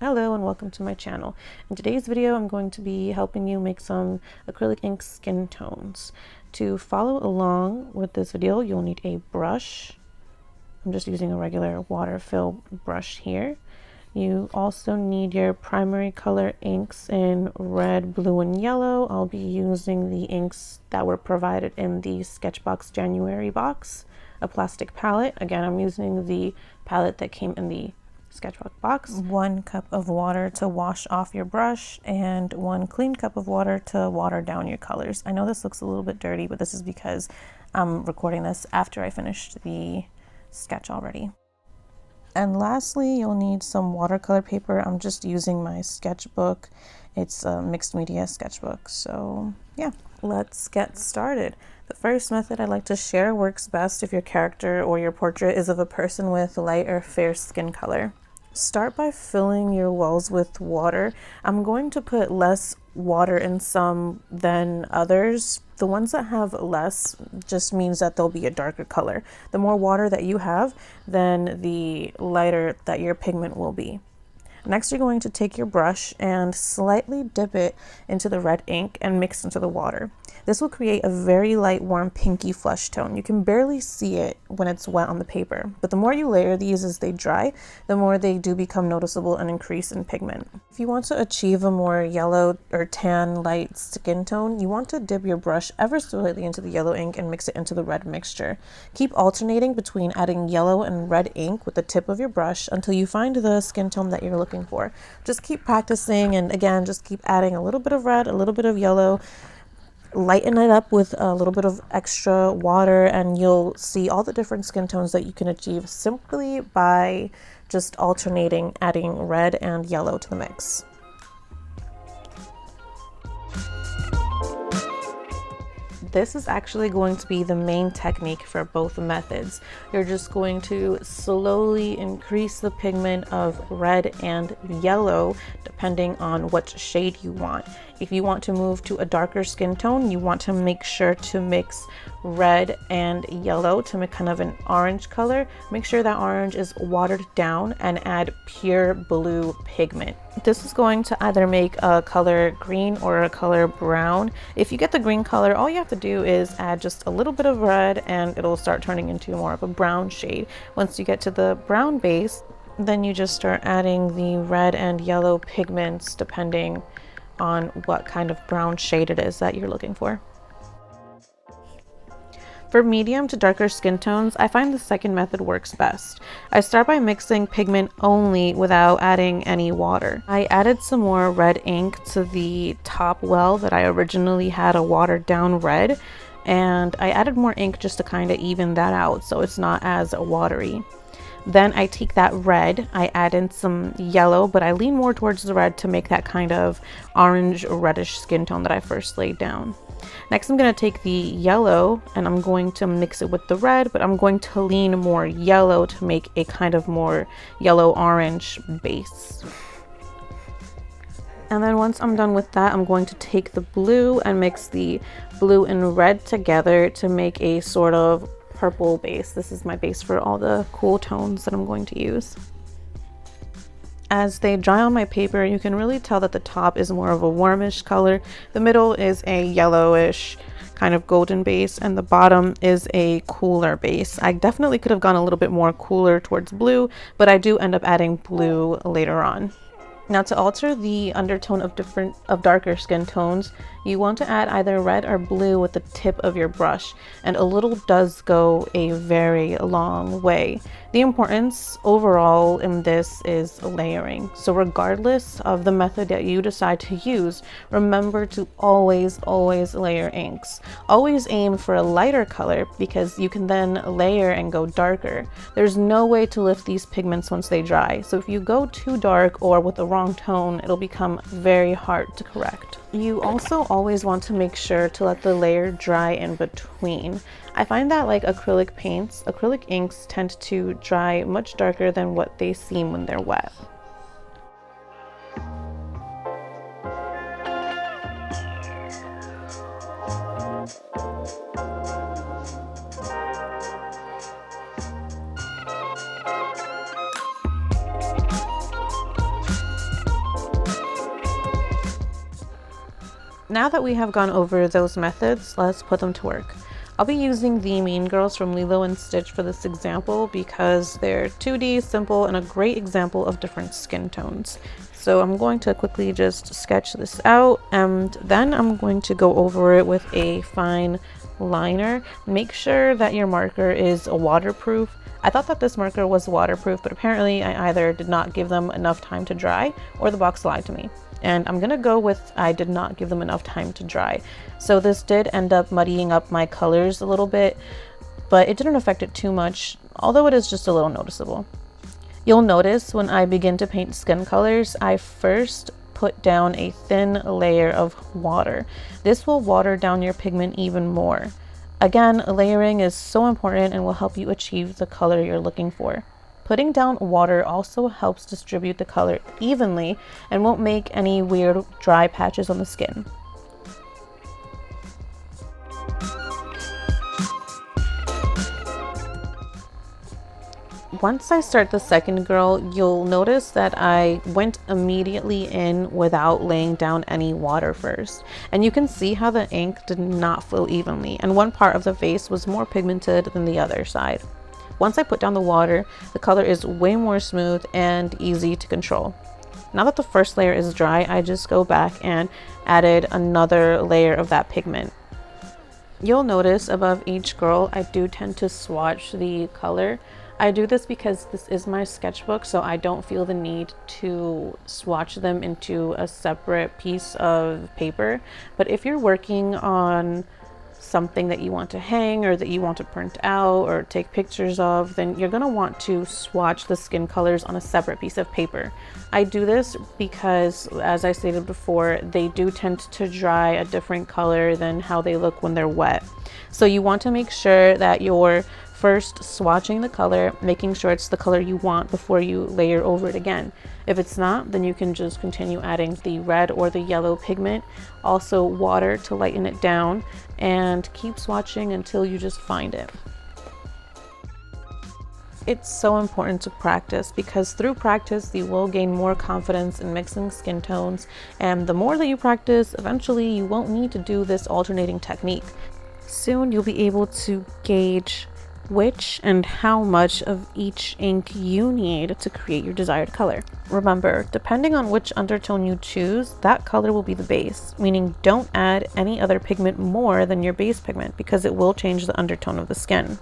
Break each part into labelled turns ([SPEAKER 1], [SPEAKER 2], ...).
[SPEAKER 1] Hello and welcome to my channel. In today's video I'm going to be helping you make some acrylic ink skin tones. To follow along with this video you'll need a brush. I'm just using a regular water fill brush here. You also need your primary color inks in red, blue, and yellow. I'll be using the inks that were provided in the Sketchbox January box, a plastic palette. Again, I'm using the palette that came in the Sketchbox box. 1 cup of water to wash off your brush and 1 clean cup of water to water down your colors. I know this looks a little bit dirty, but this is because I'm recording this after I finished the sketch already. And lastly, you'll need some watercolor paper. I'm just using my sketchbook. It's a mixed media sketchbook. So yeah, let's get started. The first method I'd like to share works best if your character or your portrait is of a person with light or fair skin color. Start by filling your wells with water. I'm going to put less water in some than others. The ones that have less just means that they'll be a darker color. The more water that you have, then the lighter that your pigment will be. Next, you're going to take your brush and slightly dip it into the red ink and mix into the water. This will create a very light, warm, pinky flesh tone. You can barely see it when it's wet on the paper, but the more you layer these as they dry, the more they do become noticeable and increase in pigment. If you want to achieve a more yellow or tan light skin tone, you want to dip your brush ever so slightly into the yellow ink and mix it into the red mixture. Keep alternating between adding yellow and red ink with the tip of your brush until you find the skin tone that you're looking for. Just keep practicing, and again, just keep adding a little bit of red, a little bit of yellow, lighten it up with a little bit of extra water, and you'll see all the different skin tones that you can achieve simply by just alternating adding red and yellow to the mix. This is actually going to be the main technique for both methods. You're just going to slowly increase the pigment of red and yellow depending on what shade you want. If you want to move to a darker skin tone, you want to make sure to mix red and yellow to make kind of an orange color. Make sure that orange is watered down and add pure blue pigment. This is going to either make a color green or a color brown. If you get the green color, all you have to do is add just a little bit of red and it'll start turning into more of a brown shade. Once you get to the brown base, then you just start adding the red and yellow pigments depending on what kind of brown shade it is that you're looking for. For medium to darker skin tones, I find the second method works best. I start by mixing pigment only without adding any water. I added some more red ink to the top well that I originally had a watered down red, and I added more ink just to kind of even that out so it's not as watery. Then I take that red, I add in some yellow, but I lean more towards the red to make that kind of orange reddish skin tone that I first laid down. Next, I'm going to take the yellow and I'm going to mix it with the red, but I'm going to lean more yellow to make a kind of more yellow-orange base. And then once I'm done with that, I'm going to take the blue and mix the blue and red together to make a sort of purple base. This is my base for all the cool tones that I'm going to use. As they dry on my paper, you can really tell that the top is more of a warmish color, the middle is a yellowish kind of golden base, and the bottom is a cooler base. I definitely could have gone a little bit more cooler towards blue, but I do end up adding blue later on. Now, to alter the undertone of darker skin tones, you want to add either red or blue with the tip of your brush, and a little does go a very long way. The importance overall in this is layering. So regardless of the method that you decide to use, remember to always layer inks. Always aim for a lighter color because you can then layer and go darker. There's no way to lift these pigments once they dry. So if you go too dark or with the wrong tone, it'll become very hard to correct. You also always want to make sure to let the layer dry in between. I find that like acrylic paints, acrylic inks tend to dry much darker than what they seem when they're wet. Now that we have gone over those methods, let's put them to work. I'll be using the Mean Girls from Lilo and Stitch for this example because they're 2D, simple, and a great example of different skin tones. So I'm going to quickly just sketch this out, and then I'm going to go over it with a fine liner. Make sure that your marker is waterproof. I thought that this marker was waterproof, but apparently I either did not give them enough time to dry or the box lied to me. And I'm gonna go with I did not give them enough time to dry. So this did end up muddying up my colors a little bit, but it didn't affect it too much, although it is just a little noticeable. You'll notice when I begin to paint skin colors, I first put down a thin layer of water. This will water down your pigment even more. Again, layering is so important and will help you achieve the color you're looking for. Putting down water also helps distribute the color evenly and won't make any weird dry patches on the skin. Once I start the second girl, you'll notice that I went immediately in without laying down any water first. And you can see how the ink did not flow evenly, and one part of the face was more pigmented than the other side. Once I put down the water, the color is way more smooth and easy to control. Now that the first layer is dry, I just go back and added another layer of that pigment. You'll notice above each girl, I do tend to swatch the color. I do this because this is my sketchbook, so I don't feel the need to swatch them into a separate piece of paper. But if you're working on something that you want to hang or that you want to print out or take pictures of, then you're going to want to swatch the skin colors on a separate piece of paper. I do this because, as I stated before, they do tend to dry a different color than how they look when they're wet. So you want to make sure that you're first swatching the color, making sure it's the color you want before you layer over it again. If it's not, then you can just continue adding the red or the yellow pigment, also water to lighten it down, and keep swatching until you just find it. It's so important to practice because through practice you will gain more confidence in mixing skin tones, and the more that you practice, eventually you won't need to do this alternating technique. Soon you'll be able to gauge which and how much of each ink you need to create your desired color. Remember, depending on which undertone you choose, that color will be the base, meaning don't add any other pigment more than your base pigment because it will change the undertone of the skin.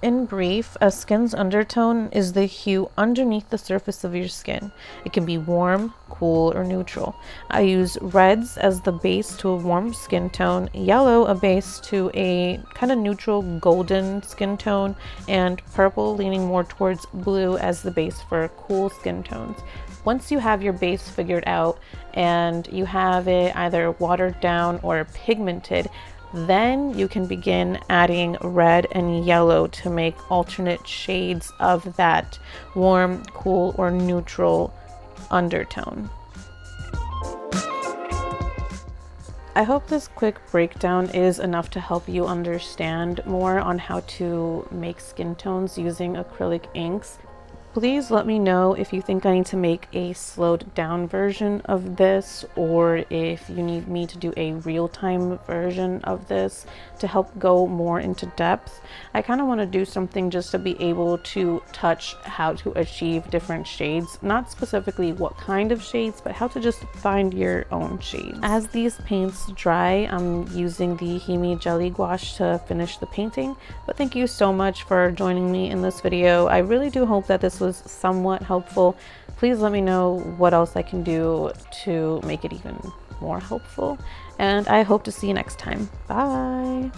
[SPEAKER 1] In brief, a skin's undertone is the hue underneath the surface of your skin. It can be warm, cool, or neutral. I use reds as the base to a warm skin tone, yellow a base to a kind of neutral golden skin tone, and purple leaning more towards blue as the base for cool skin tones. Once you have your base figured out and you have it either watered down or pigmented, then you can begin adding red and yellow to make alternate shades of that warm, cool, or neutral undertone. I hope this quick breakdown is enough to help you understand more on how to make skin tones using acrylic inks. Please let me know if you think I need to make a slowed down version of this, or if you need me to do a real-time version of this to help go more into depth. I kind of want to do something just to be able to touch how to achieve different shades, not specifically what kind of shades, but how to just find your own shades. As these paints dry, I'm using the Himi Jelly Gouache to finish the painting, but thank you so much for joining me in this video. I really do hope that this was somewhat helpful. Please let me know what else I can do to make it even more helpful, and I hope to see you next time. Bye.